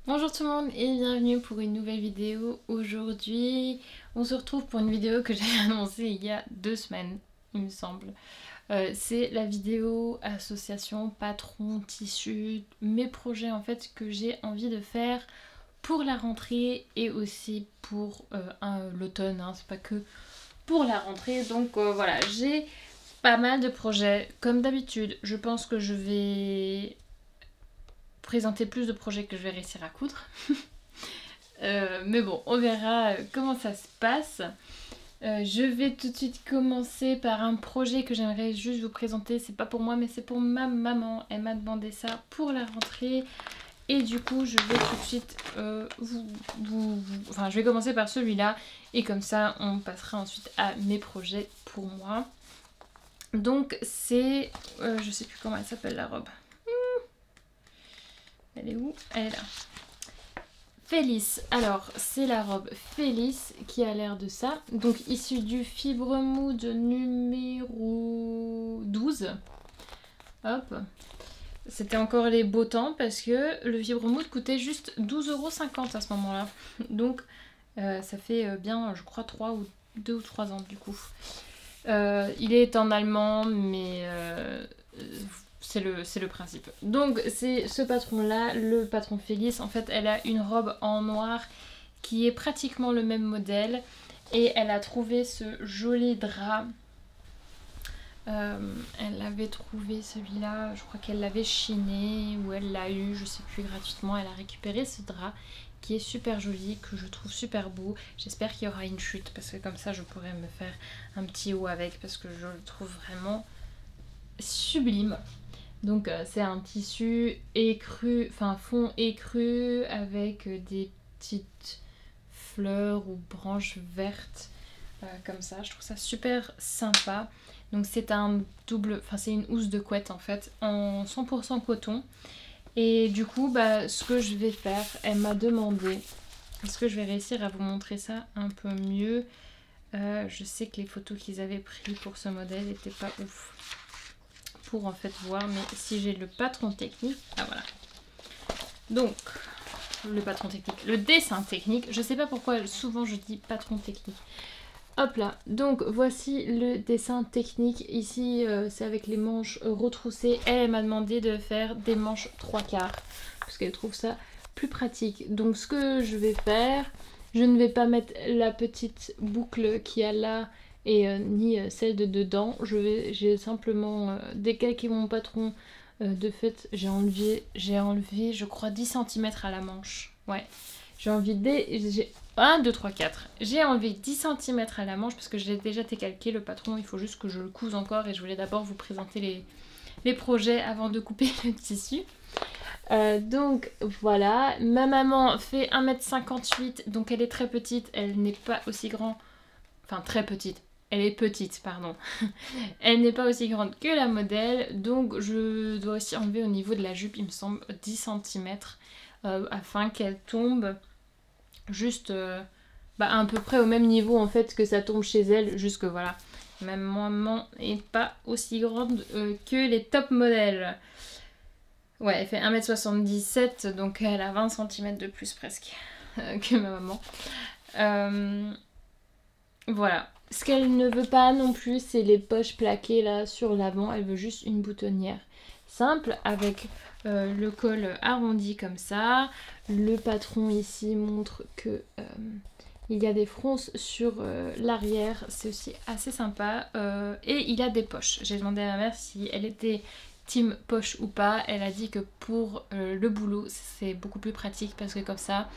Bonjour tout le monde et bienvenue pour une nouvelle vidéo. Aujourd'hui, on se retrouve pour une vidéo que j'ai annoncée il y a 2 semaines, il me semble. C'est la vidéo association, patron, tissu, mes projets en fait que j'ai envie de faire pour la rentrée et aussi pour l'automne, hein, c'est pas que pour la rentrée. Donc voilà, j'ai pas mal de projets. Comme d'habitude, je pense que je vais présenter plus de projets que je vais réussir à coudre. Mais bon, on verra comment ça se passe. Je vais tout de suite commencer par un projet que j'aimerais juste vous présenter. C'est pas pour moi, mais c'est pour ma maman. Elle m'a demandé ça pour la rentrée. Et du coup, je vais tout de suite Enfin, je vais commencer par celui-là. Et comme ça, on passera ensuite à mes projets pour moi. Donc, c'est... je sais plus comment elle s'appelle la robe. Elle est où? Elle est là. Félix. Alors, c'est la robe Félix qui a l'air de ça. Donc, issue du Fibre Mood numéro 12. Hop. C'était encore les beaux temps parce que le Fibre Mood coûtait juste 12,50 € à ce moment-là. Donc, ça fait bien, je crois, 2 ou 3 ans du coup. Il est en allemand, mais... c'est le principe. Donc c'est ce patron là, le patron Félix. En fait elle a une robe en noir qui est pratiquement le même modèle. Et elle a trouvé ce joli drap. Elle avait trouvé celui-là, je crois qu'elle l'avait chiné ou elle l'a eu, je sais plus, gratuitement. Elle a récupéré ce drap qui est super joli, que je trouve super beau. J'espère qu'il y aura une chute parce que comme ça je pourrais me faire un petit haut avec parce que je le trouve vraiment sublime. Donc c'est un tissu écru, enfin fond écru avec des petites fleurs ou branches vertes comme ça. Je trouve ça super sympa. Donc c'est un double, enfin c'est une housse de couette en fait en 100% coton. Et du coup ce que je vais faire, elle m'a demandé, est-ce que je vais réussir à vous montrer ça un peu mieux. Je sais que les photos qu'ils avaient prises pour ce modèle n'étaient pas ouf pour en fait voir, mais si j'ai le patron technique, ah voilà, donc le patron technique, le dessin technique, je sais pas pourquoi souvent je dis patron technique, hop là, donc voici le dessin technique. Ici c'est avec les manches retroussées. Elle m'a demandé de faire des manches 3/4 parce qu'elle trouve ça plus pratique. Donc ce que je vais faire, je ne vais pas mettre la petite boucle qu'il y a là et ni celle de dedans. J'ai simplement décalqué mon patron. De fait, j'ai enlevé je crois 10 cm à la manche. Ouais, j'ai enlevé 1, 2, 3, 4. J'ai enlevé 10 cm à la manche parce que j'ai déjà décalqué le patron. Il faut juste que je le couse encore et je voulais d'abord vous présenter les projets avant de couper le tissu. Donc voilà, ma maman fait 1,58 m, donc elle est très petite, elle n'est pas aussi grande, enfin très petite, elle est petite, pardon. Elle n'est pas aussi grande que la modèle, donc je dois aussi enlever au niveau de la jupe, il me semble, 10 cm afin qu'elle tombe juste à peu près au même niveau en fait que ça tombe chez elle, juste que voilà, ma maman n'est pas aussi grande que les top modèles. Ouais, elle fait 1,77 m, donc elle a 20 cm de plus presque que ma maman. Voilà. Ce qu'elle ne veut pas non plus, c'est les poches plaquées là sur l'avant. Elle veut juste une boutonnière simple avec le col arrondi comme ça. Le patron ici montre que il y a des fronces sur l'arrière. C'est aussi assez sympa. Et il a des poches. J'ai demandé à ma mère si elle était team poche ou pas. Elle a dit que pour le boulot, c'est beaucoup plus pratique parce que comme ça...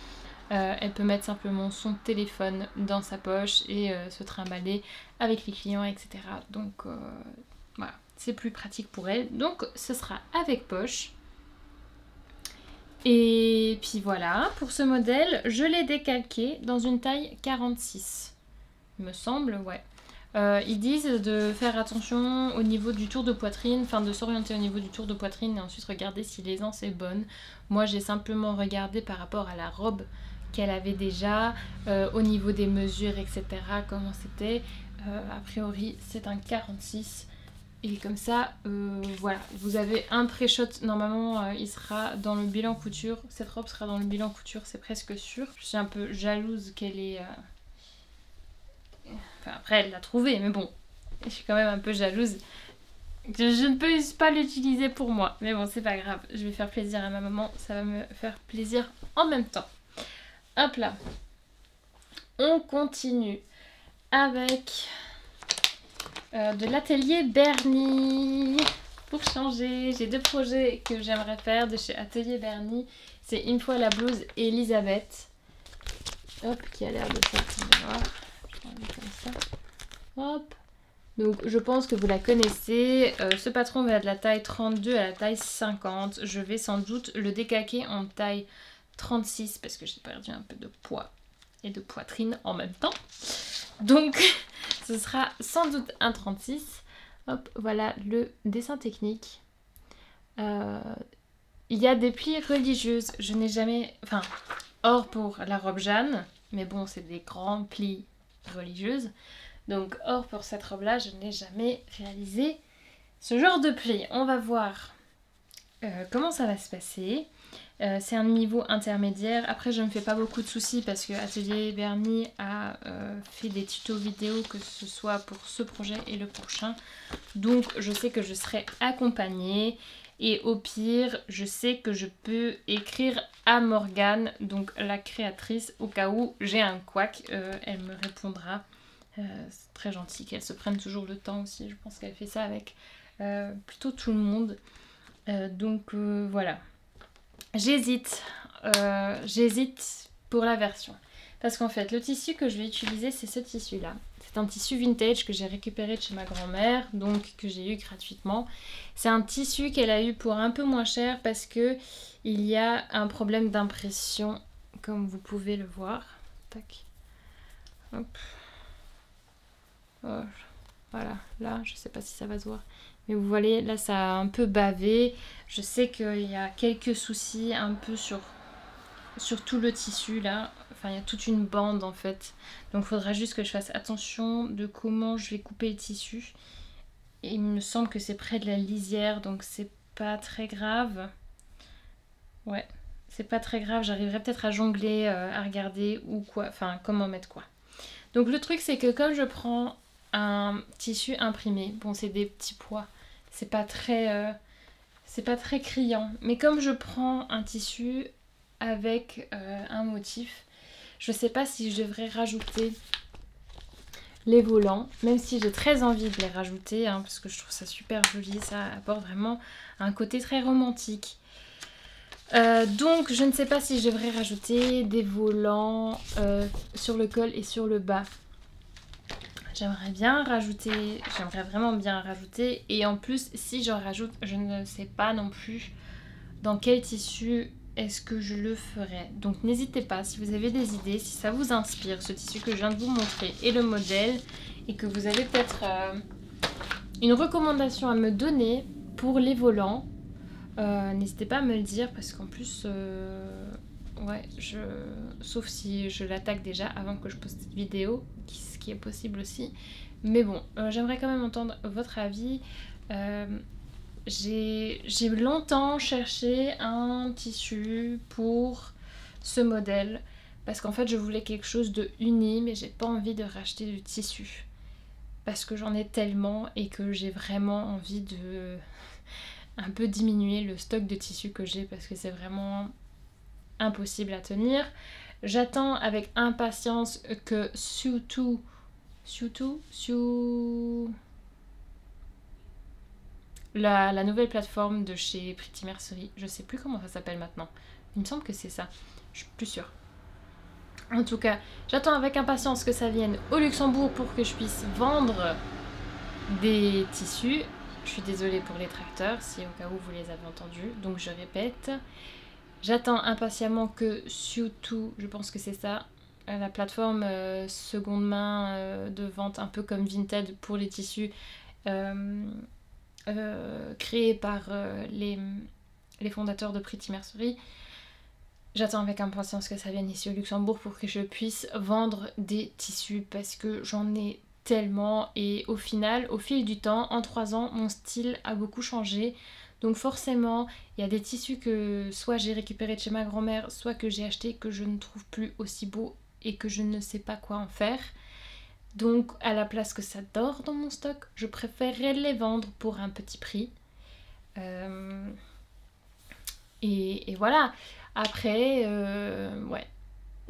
elle peut mettre simplement son téléphone dans sa poche et se trimballer avec les clients, etc. Donc voilà, c'est plus pratique pour elle. Donc ce sera avec poche. Et puis voilà, pour ce modèle, je l'ai décalqué dans une taille 46. Il me semble, ouais. Ils disent de faire attention au niveau du tour de poitrine, enfin de s'orienter au niveau du tour de poitrine et ensuite regarder si l'aisance est bonne. Moi j'ai simplement regardé par rapport à la robe qu'elle avait déjà, au niveau des mesures, etc. comment c'était. A priori c'est un 46. Et comme ça, voilà, vous avez un pré-shot. Normalement, il sera dans le bilan couture. Cette robe sera dans le bilan couture, c'est presque sûr. Je suis un peu jalouse qu'elle ait... Enfin, après, elle l'a trouvé, mais bon, je suis quand même un peu jalouse. Je ne peux pas l'utiliser pour moi. Mais bon, c'est pas grave. Je vais faire plaisir à ma maman. Ça va me faire plaisir en même temps. Hop là. On continue avec... de l'atelier Bernie. Pour changer, j'ai 2 projets que j'aimerais faire de chez Atelier Bernie. C'est Une fois la blouse Elisabeth. Hop, qui a l'air de sortir de noir. Je vais enlever comme ça. Hop. Donc je pense que vous la connaissez. Ce patron va de la taille 32 à la taille 50. Je vais sans doute le décaquer en taille 36 parce que j'ai perdu un peu de poids et de poitrine en même temps. Donc ce sera sans doute un 36. Hop, voilà le dessin technique. Il y a des plis religieuses. Je n'ai jamais... Enfin, hors pour la robe Jeanne. Mais bon, c'est des grands plis religieuses. Donc hors pour cette robe-là, je n'ai jamais réalisé ce genre de pli. On va voir comment ça va se passer. C'est un niveau intermédiaire. Après, je ne me fais pas beaucoup de soucis parce que Atelier Bernie a fait des tutos vidéo, que ce soit pour ce projet et le prochain. Donc, je sais que je serai accompagnée. Et au pire, je sais que je peux écrire à Morgane, donc la créatrice, au cas où j'ai un couac. Elle me répondra. C'est très gentil qu'elle se prenne toujours le temps aussi. Je pense qu'elle fait ça avec plutôt tout le monde. Donc, voilà. J'hésite pour la version. Parce qu'en fait, le tissu que je vais utiliser, c'est ce tissu-là. C'est un tissu vintage que j'ai récupéré de chez ma grand-mère, donc que j'ai eu gratuitement. C'est un tissu qu'elle a eu pour un peu moins cher parce que il y a un problème d'impression, comme vous pouvez le voir. Tac. Hop. Oh, voilà, là, je sais pas si ça va se voir. Mais vous voyez, là, ça a un peu bavé. Je sais qu'il y a quelques soucis un peu sur tout le tissu, là. Enfin, il y a toute une bande, en fait. Donc, il faudra juste que je fasse attention de comment je vais couper le tissu. Et il me semble que c'est près de la lisière, donc c'est pas très grave. Ouais, c'est pas très grave. J'arriverai peut-être à jongler, à regarder ou quoi. Enfin, comment mettre quoi. Donc, le truc, c'est que comme je prends un tissu imprimé, bon, c'est des petits pois. C'est pas très criant. Mais comme je prends un tissu avec un motif, je sais pas si je devrais rajouter les volants, même si j'ai très envie de les rajouter, hein, parce que je trouve ça super joli, ça apporte vraiment un côté très romantique. Donc je ne sais pas si je devrais rajouter des volants sur le col et sur le bas. J'aimerais vraiment bien rajouter. Et en plus, si j'en rajoute, je ne sais pas non plus dans quel tissu est-ce que je le ferai. Donc n'hésitez pas, si vous avez des idées, si ça vous inspire, ce tissu que je viens de vous montrer et le modèle, et que vous avez peut-être une recommandation à me donner pour les volants, n'hésitez pas à me le dire, parce qu'en plus... ouais, sauf si je l'attaque déjà avant que je poste cette vidéo, ce qui est possible aussi. Mais bon, j'aimerais quand même entendre votre avis. J'ai longtemps cherché un tissu pour ce modèle parce qu'en fait je voulais quelque chose de uni, mais j'ai pas envie de racheter du tissu parce que j'en ai tellement et que j'ai vraiment envie de un peu diminuer le stock de tissu que j'ai parce que c'est vraiment impossible à tenir. J'attends avec impatience que la nouvelle plateforme de chez Pretty Mercerie, je sais plus comment ça s'appelle maintenant. Il me semble que c'est ça, je suis plus sûre. En tout cas, j'attends avec impatience que ça vienne au Luxembourg pour que je puisse vendre des tissus. Je suis désolée pour les tracteurs, si au cas où vous les avez entendus, donc je répète. J'attends impatiemment que Siutu, je pense que c'est ça, la plateforme seconde main de vente un peu comme Vinted pour les tissus créée par les fondateurs de Pretty Mercerie. J'attends avec impatience que ça vienne ici au Luxembourg pour que je puisse vendre des tissus parce que j'en ai tellement et au final, au fil du temps, en 3 ans, mon style a beaucoup changé. Donc forcément, il y a des tissus que soit j'ai récupéré de chez ma grand-mère, soit que j'ai acheté que je ne trouve plus aussi beaux et que je ne sais pas quoi en faire. Donc à la place que ça dort dans mon stock, je préférerais les vendre pour un petit prix. Et voilà. Après, ouais.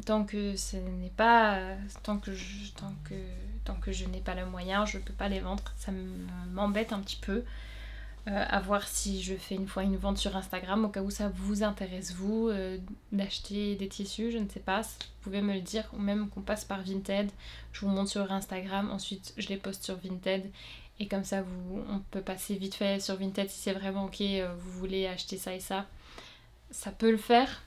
Tant que ce n'est pas... Tant que je n'ai pas le moyen, je peux pas les vendre. Ça m'embête un petit peu. À voir si je fais une fois une vente sur Instagram, au cas où ça vous intéresse vous, d'acheter des tissus, je ne sais pas, vous pouvez me le dire, ou même qu'on passe par Vinted, je vous montre sur Instagram, ensuite je les poste sur Vinted, et comme ça on peut passer vite fait sur Vinted si c'est vraiment ok, vous voulez acheter ça et ça peut le faire.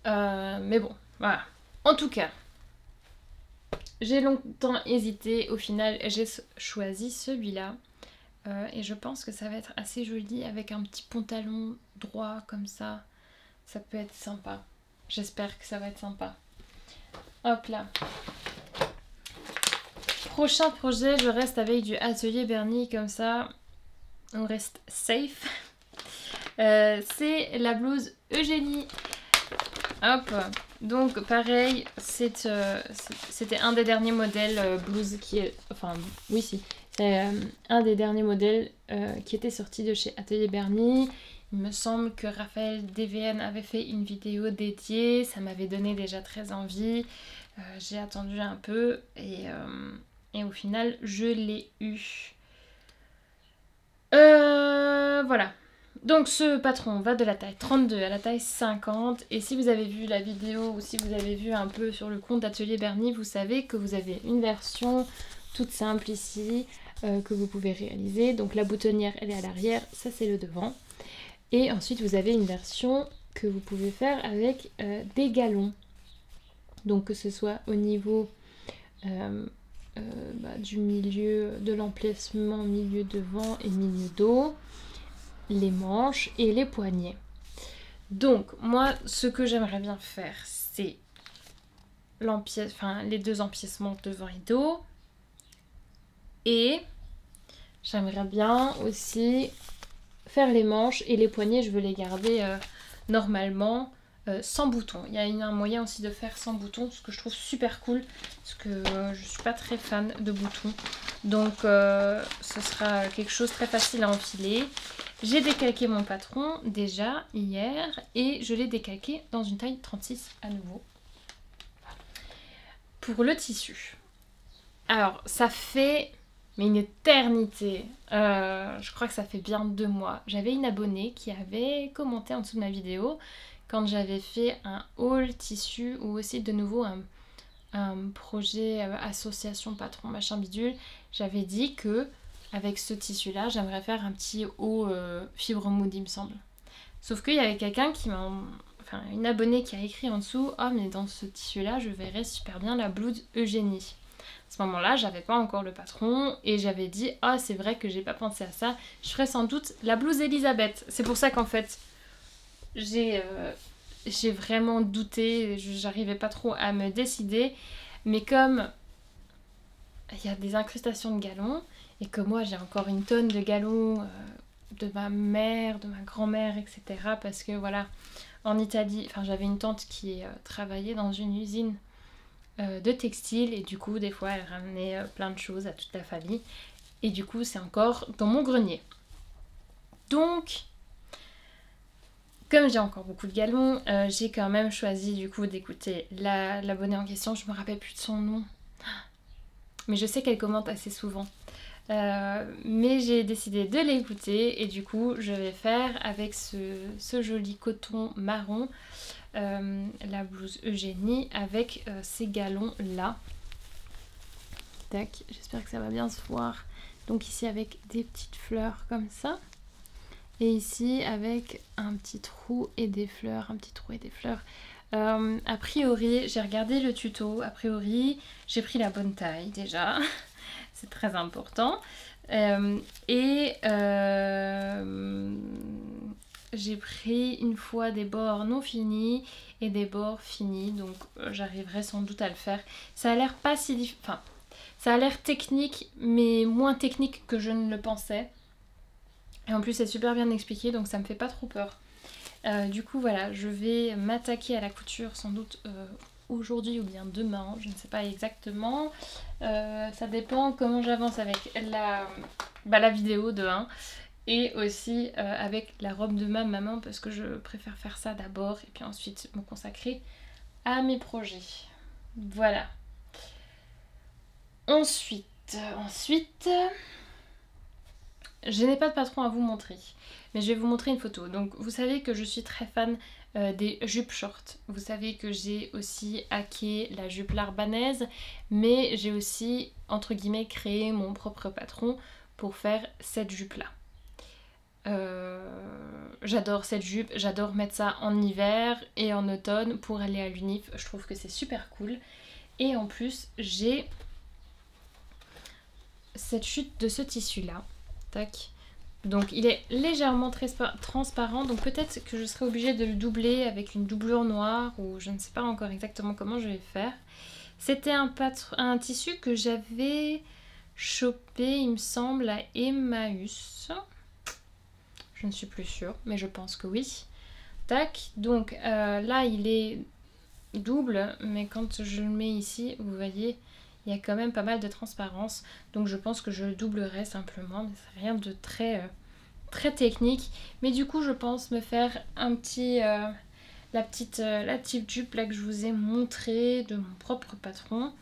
Mais bon, voilà. En tout cas, j'ai longtemps hésité, au final j'ai choisi celui-là. Et je pense que ça va être assez joli avec un petit pantalon droit comme ça. Ça peut être sympa. J'espère que ça va être sympa. Hop là. Prochain projet, je reste avec du Atelier Bernie comme ça. On reste safe. C'est la blouse Eugénie. Hop. Donc pareil, c'était un des derniers modèles blouse qui est... Enfin, oui si. C'est un des derniers modèles qui était sorti de chez Atelier Bernie. Il me semble que Raphaël DVN avait fait une vidéo dédiée. Ça m'avait donné déjà très envie. J'ai attendu un peu et au final, je l'ai eu. Voilà. Donc ce patron va de la taille 32 à la taille 50. Et si vous avez vu la vidéo ou si vous avez vu un peu sur le compte d'Atelier Bernie, vous savez que vous avez une version toute simple ici. Que vous pouvez réaliser. Donc la boutonnière elle est à l'arrière, ça c'est le devant. Et ensuite vous avez une version que vous pouvez faire avec des galons. Donc que ce soit au niveau du milieu, de l'emplacement milieu devant et milieu dos, les manches et les poignets. Donc moi ce que j'aimerais bien faire c'est les deux empiècements devant et dos. Et j'aimerais bien aussi faire les manches et les poignets, je veux les garder normalement sans boutons. Il y a un moyen aussi de faire sans boutons, ce que je trouve super cool, parce que je suis pas très fan de boutons. Donc ce sera quelque chose de très facile à enfiler. J'ai décalqué mon patron déjà hier et je l'ai décalqué dans une taille 36 à nouveau. Pour le tissu. Alors ça fait... mais une éternité, je crois que ça fait bien 2 mois. J'avais une abonnée qui avait commenté en dessous de ma vidéo quand j'avais fait un haul tissu ou aussi de nouveau un projet association patron machin bidule. J'avais dit que avec ce tissu là j'aimerais faire un petit haut fibre mood il me semble. Sauf qu'il y avait quelqu'un qui m'a... Enfin une abonnée qui a écrit en dessous: oh mais dans ce tissu là je verrais super bien la blouse Eugénie. À ce moment-là, j'avais pas encore le patron et j'avais dit « Ah, c'est vrai que j'ai pas pensé à ça, je ferais sans doute la blouse Elisabeth. » C'est pour ça qu'en fait, j'ai vraiment douté, j'arrivais pas trop à me décider. Mais comme il y a des incrustations de galons et que moi j'ai encore une tonne de galons de ma mère, de ma grand-mère, etc. Parce que voilà, en Italie, enfin j'avais une tante qui travaillait dans une usine de textile et du coup des fois elle ramenait plein de choses à toute la famille et du coup c'est encore dans mon grenier. Donc comme j'ai encore beaucoup de galons, j'ai quand même choisi du coup d'écouter l'abonnée en question. Je me rappelle plus de son nom mais je sais qu'elle commente assez souvent, mais j'ai décidé de l'écouter et du coup je vais faire avec ce joli coton marron la blouse Eugénie avec ces galons là. Tac, j'espère que ça va bien se voir. Donc ici avec des petites fleurs comme ça et ici avec un petit trou et des fleurs, a priori j'ai regardé le tuto, a priori j'ai pris la bonne taille déjà c'est très important, j'ai pris une fois des bords non finis et des bords finis, donc j'arriverai sans doute à le faire. Ça a l'air pas si difficile, enfin Ça a l'air technique, mais moins technique que je ne le pensais. Et en plus c'est super bien expliqué, donc ça me fait pas trop peur. Du coup voilà, je vais m'attaquer à la couture sans doute aujourd'hui ou bien demain, je ne sais pas exactement. Ça dépend comment j'avance avec la vidéo de 1 et aussi avec la robe de ma maman parce que je préfère faire ça d'abord et puis ensuite me consacrer à mes projets. Voilà. Ensuite, je n'ai pas de patron à vous montrer, mais je vais vous montrer une photo. Donc vous savez que je suis très fan des jupes short. Vous savez que j'ai aussi hacké la jupe larbanaise, mais j'ai aussi, entre guillemets, créé mon propre patron pour faire cette jupe-là. J'adore cette jupe, j'adore mettre ça en hiver et en automne pour aller à l'unif. Je trouve que c'est super cool. Et en plus, j'ai cette chute de ce tissu-là. Tac. Donc il est légèrement transparent, donc peut-être que je serai obligée de le doubler avec une doublure noire ou je ne sais pas encore exactement comment je vais faire. C'était un tissu que j'avais chopé, il me semble, à Emmaüs. Je ne suis plus sûre, mais je pense que oui. Tac, donc là il est double, mais quand je le mets ici, vous voyez, il y a quand même pas mal de transparence. Donc je pense que je le doublerai simplement, mais c'est rien de très technique. Mais du coup je pense me faire un petit... la petite jupe là que je vous ai montré de mon propre patron.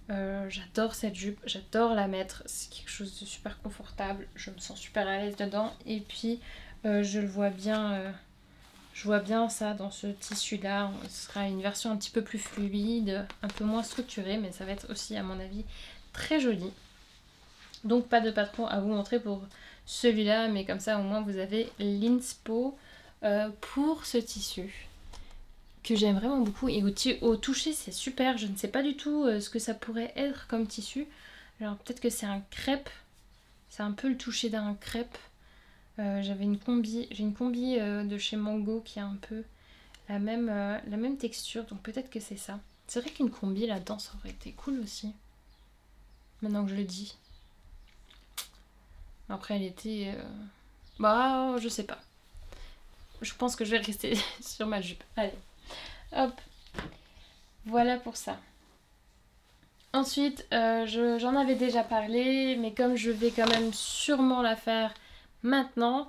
J'adore cette jupe, j'adore la mettre, c'est quelque chose de super confortable, je me sens super à l'aise dedans et puis je le vois bien, je vois bien ça dans ce tissu là, ce sera une version un petit peu plus fluide, un peu moins structurée, mais ça va être aussi à mon avis très joli. Donc pas de patron à vous montrer pour celui-là, mais comme ça au moins vous avez l'inspo pour ce tissu que j'aime vraiment beaucoup et au toucher c'est super, je ne sais pas du tout ce que ça pourrait être comme tissu. Alors peut-être que c'est un crêpe, c'est un peu le toucher d'un crêpe. J'ai une combi de chez Mango qui a un peu la même texture, donc peut-être que c'est ça. C'est vrai qu'une combi là-dedans ça aurait été cool aussi, maintenant que je le dis. Après elle était... bah je sais pas. Je pense que je vais rester sur ma jupe. Allez. Hop, voilà pour ça. Ensuite, j'en avais déjà parlé, mais comme je vais quand même sûrement la faire maintenant,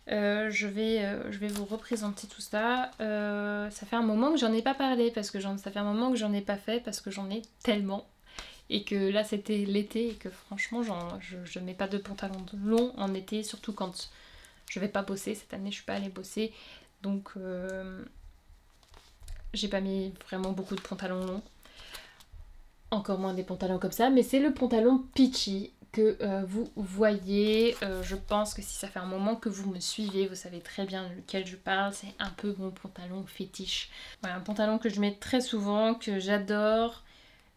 je vais vous représenter tout ça. Ça fait un moment que j'en ai pas parlé, parce que ça fait un moment que j'en ai pas fait, parce que j'en ai tellement. Et que là c'était l'été, et que franchement je mets pas de pantalon long en été, surtout quand je vais pas bosser. Cette année je suis pas allée bosser, donc... j'ai pas mis vraiment beaucoup de pantalons longs. Encore moins des pantalons comme ça. Mais c'est le pantalon Peachy que vous voyez. Je pense que si ça fait un moment que vous me suivez, vous savez très bien duquel je parle. C'est un peu mon pantalon fétiche. Voilà, un pantalon que je mets très souvent, que j'adore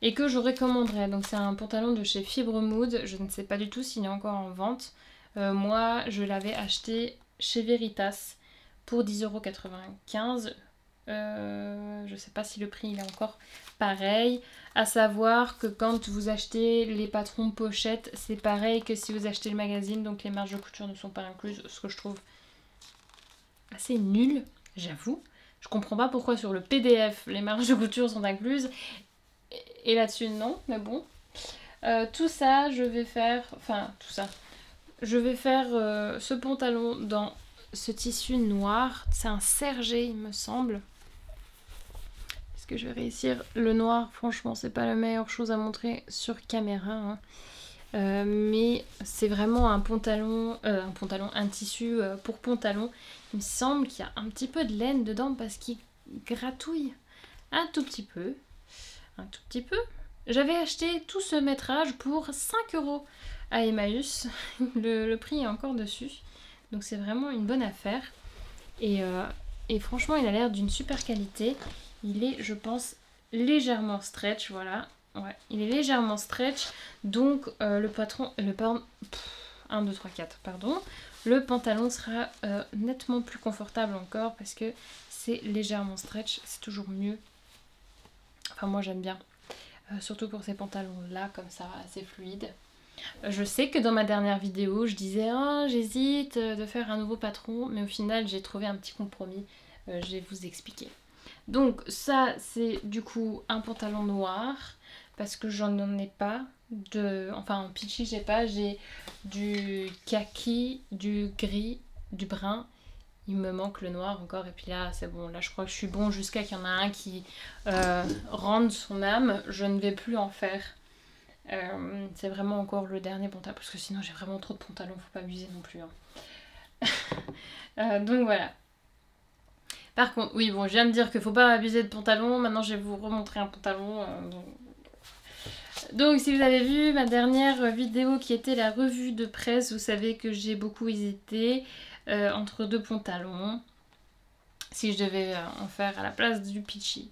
et que je recommanderais. Donc c'est un pantalon de chez Fibre Mood. Je ne sais pas du tout s'il est encore en vente. Moi, je l'avais acheté chez Veritas pour 10,95 €. Je sais pas si le prix il est encore pareil. À savoir que quand vous achetez les patrons pochettes, c'est pareil que si vous achetez le magazine, donc les marges de couture ne sont pas incluses, ce que je trouve assez nul, j'avoue. Je comprends pas pourquoi sur le PDF les marges de couture sont incluses et là-dessus non, mais bon. Tout ça, je vais faire, je vais faire ce pantalon dans ce tissu noir. C'est un sergé, il me semble. Est-ce que je vais réussir? Le noir, franchement, c'est pas la meilleure chose à montrer sur caméra. Hein. Mais c'est vraiment un tissu pour pantalon. Il me semble qu'il y a un petit peu de laine dedans parce qu'il gratouille un tout petit peu. Un tout petit peu. J'avais acheté tout ce métrage pour 5 € à Emmaüs. Le prix est encore dessus. Donc c'est vraiment une bonne affaire. Et franchement, il a l'air d'une super qualité. Il est, je pense, légèrement stretch, voilà. Ouais, il est légèrement stretch. Donc le 1, 2, 3, 4, pardon. Le pantalon sera nettement plus confortable encore parce que c'est légèrement stretch. C'est toujours mieux. Enfin, moi j'aime bien. surtout pour ces pantalons là comme ça, assez fluides. Je sais que dans ma dernière vidéo je disais oh, j'hésite de faire un nouveau patron, mais au final j'ai trouvé un petit compromis, je vais vous expliquer. Donc ça c'est du coup un pantalon noir parce que j'en ai pas de... Enfin en peachy j'ai pas, j'ai du kaki, du gris, du brun. Il me manque le noir encore et puis là c'est bon, là je crois que je suis bon jusqu'à qu'il y en a un qui rende son âme, je ne vais plus en faire. C'est vraiment encore le dernier pantalon parce que sinon j'ai vraiment trop de pantalons, faut pas abuser non plus. Hein. Donc voilà. Par contre, oui bon je viens de dire qu'il faut pas abuser de pantalons, maintenant je vais vous remontrer un pantalon. Donc si vous avez vu ma dernière vidéo qui était la revue de presse, vous savez que j'ai beaucoup hésité entre deux pantalons. Si je devais en faire à la place du peachy.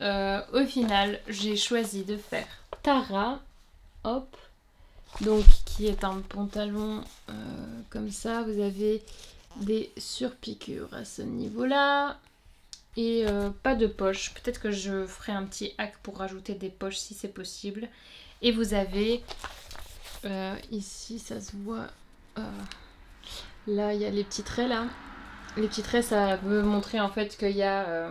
Au final, j'ai choisi de faire Tara, hop, donc qui est un pantalon comme ça. Vous avez des surpiqûres à ce niveau-là et pas de poche. Peut-être que je ferai un petit hack pour rajouter des poches si c'est possible. Et vous avez ici, ça se voit. Là, il y a les petits traits là. Les petits traits, ça veut montrer en fait qu'il y a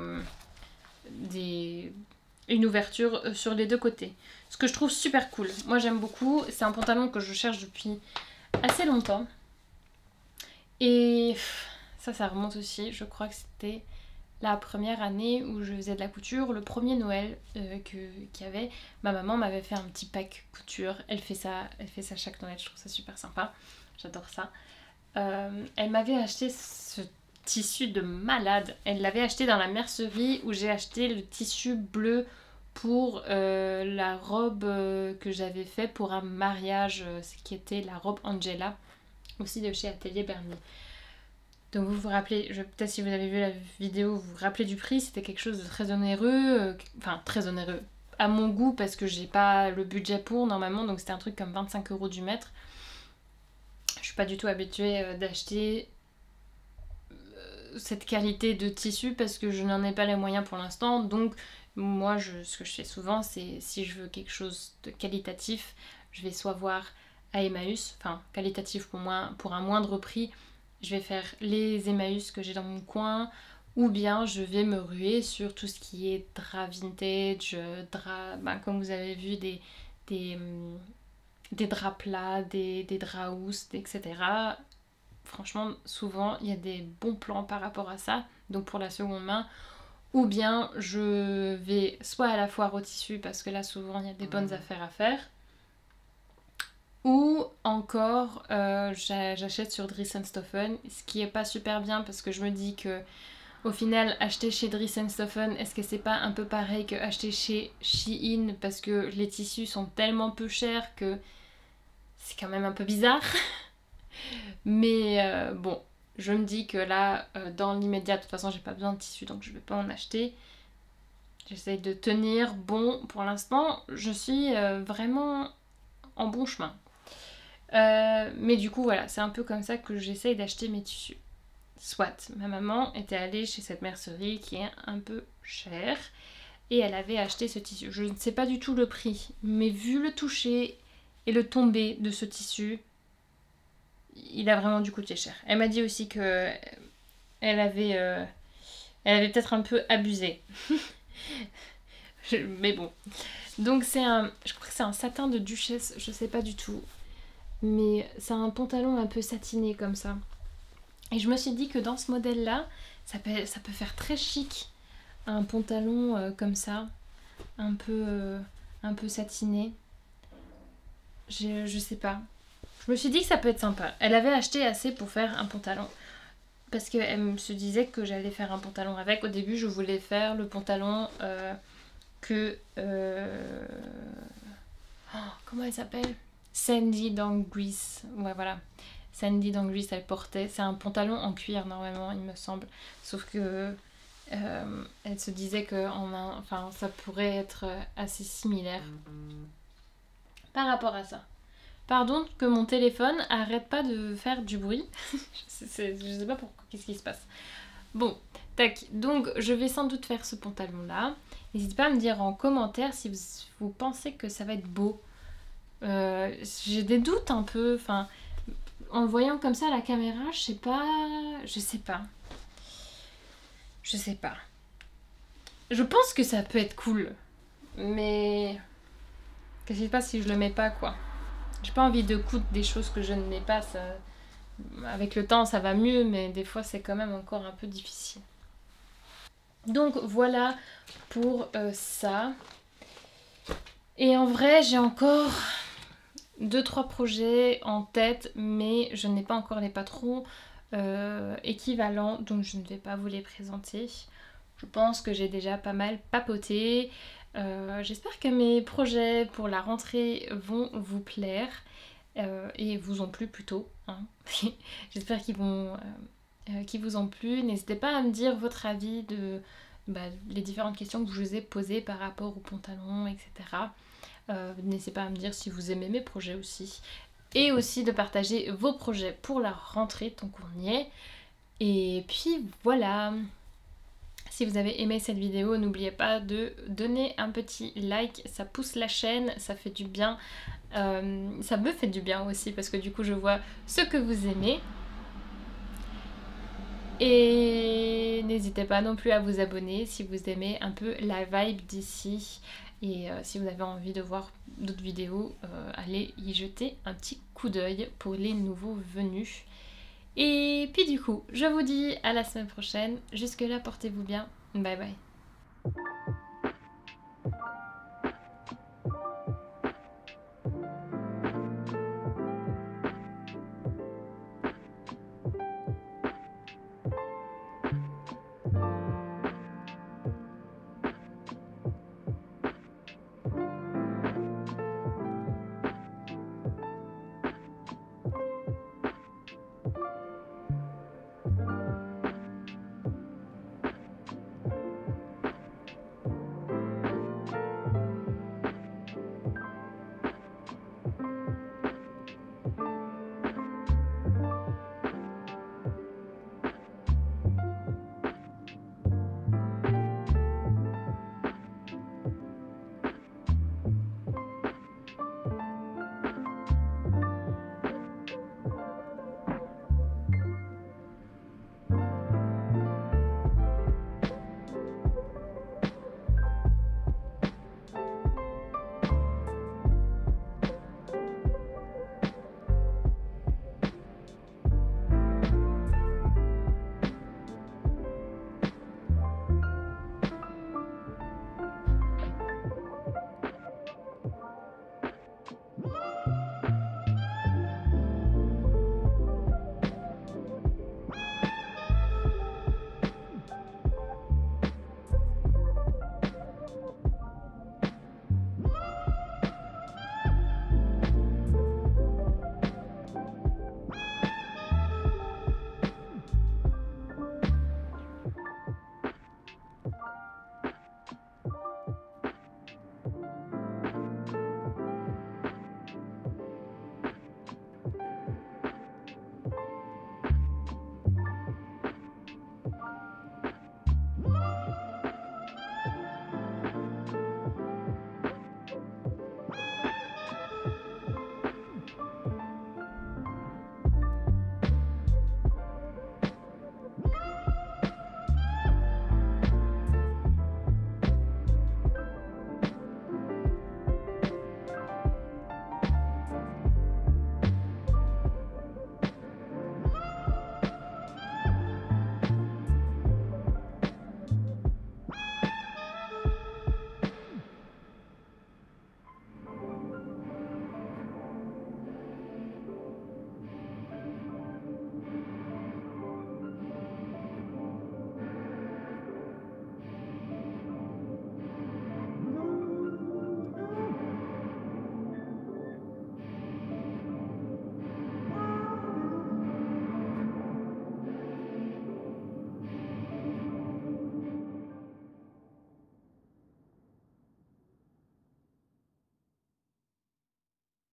une ouverture sur les deux côtés. Ce que je trouve super cool. Moi, j'aime beaucoup. C'est un pantalon que je cherche depuis assez longtemps. Et ça remonte aussi. Je crois que c'était la première année où je faisais de la couture. Le premier Noël qu'il y avait, ma maman m'avait fait un petit pack couture. Elle fait ça chaque Noël. Je trouve ça super sympa. J'adore ça. Elle m'avait acheté ce tissu de malade. Elle l'avait acheté dans la mercerie où j'ai acheté le tissu bleu pour la robe que j'avais fait pour un mariage, qui était la robe Angela, aussi de chez Atelier Bernier. Donc vous vous rappelez, peut-être si vous avez vu la vidéo, vous vous rappelez du prix, c'était quelque chose de très onéreux, enfin très onéreux à mon goût parce que j'ai pas le budget pour normalement, donc c'était un truc comme 25 € du mètre. Je suis pas du tout habituée d'acheter cette qualité de tissu parce que je n'en ai pas les moyens pour l'instant. Donc moi ce que je fais souvent, c'est si je veux quelque chose de qualitatif, je vais soit voir à Emmaüs, enfin qualitatif pour moi pour un moindre prix, je vais faire les Emmaüs que j'ai dans mon coin, ou bien je vais me ruer sur tout ce qui est drap vintage, drap, comme vous avez vu des draps plats, des draps housses, etc. Franchement, souvent, il y a des bons plans par rapport à ça, donc pour la seconde main. Ou bien, je vais soit à la foire au tissu, parce que là, souvent, il y a des bonnes affaires à faire. Ou encore, j'achète sur Dries&Stoffen, ce qui est pas super bien, parce que je me dis que au final, acheter chez Dries&Stoffen, est-ce que c'est pas un peu pareil que acheter chez Shein, parce que les tissus sont tellement peu chers que c'est quand même un peu bizarre. Mais bon, je me dis que là, dans l'immédiat, de toute façon, j'ai pas besoin de tissu, donc je vais pas en acheter. J'essaye de tenir bon. Pour l'instant, je suis vraiment en bon chemin. Mais du coup, voilà, c'est un peu comme ça que j'essaye d'acheter mes tissus. Soit, ma maman était allée chez cette mercerie qui est un peu chère et elle avait acheté ce tissu. Je ne sais pas du tout le prix, mais vu le toucher et le tombé de ce tissu, il a vraiment dû coûter cher. Elle m'a dit aussi que elle avait peut-être un peu abusé. Mais bon. Donc c'est je crois que c'est un satin de duchesse, je sais pas du tout. Mais c'est un pantalon un peu satiné comme ça. Et je me suis dit que dans ce modèle-là, ça peut faire très chic. Un pantalon comme ça, un peu satiné. Je sais pas. Je me suis dit que ça peut être sympa. Elle avait acheté assez pour faire un pantalon. Parce qu'elle se disait que j'allais faire un pantalon avec. Au début, je voulais faire le pantalon que... comment elle s'appelle? Sandy Dangris. Ouais, voilà. Sandy Dangris, elle portait. C'est un pantalon en cuir, normalement, il me semble. Sauf que... elle se disait que ça pourrait être assez similaire par rapport à ça. Pardon que mon téléphone arrête pas de faire du bruit. Je sais pas pourquoi, qu'est-ce qui se passe. Bon, Tac, donc je vais sans doute faire ce pantalon là. N'hésitez pas à me dire en commentaire si vous pensez que ça va être beau. J'ai des doutes un peu, enfin, en le voyant comme ça à la caméra, je sais pas. Je pense que ça peut être cool, mais je sais pas si je le mets pas quoi. J'ai pas envie de coudre des choses que je ne mets pas, ça... Avec le temps ça va mieux, mais des fois c'est quand même encore un peu difficile. Donc voilà pour ça. Et en vrai j'ai encore 2-3 projets en tête, mais je n'ai pas encore les patrons équivalents, donc je ne vais pas vous les présenter. Je pense que j'ai déjà pas mal papoté. J'espère que mes projets pour la rentrée vont vous plaire et vous ont plu plutôt. Hein. J'espère qu'ils vous ont plu. N'hésitez pas à me dire votre avis de les différentes questions que je vous ai posées par rapport aux pantalons, etc. N'hésitez pas à me dire si vous aimez mes projets aussi. Et aussi de partager vos projets pour la rentrée tant qu'on y est. Et puis voilà. Si vous avez aimé cette vidéo, n'oubliez pas de donner un petit like, ça pousse la chaîne, ça fait du bien. Ça me fait du bien aussi parce que du coup je vois ce que vous aimez. Et n'hésitez pas non plus à vous abonner si vous aimez un peu la vibe d'ici. Et si vous avez envie de voir d'autres vidéos, allez y jeter un petit coup d'œil pour les nouveaux venus. Et puis du coup, je vous dis à la semaine prochaine. Jusque là, portez-vous bien. Bye bye.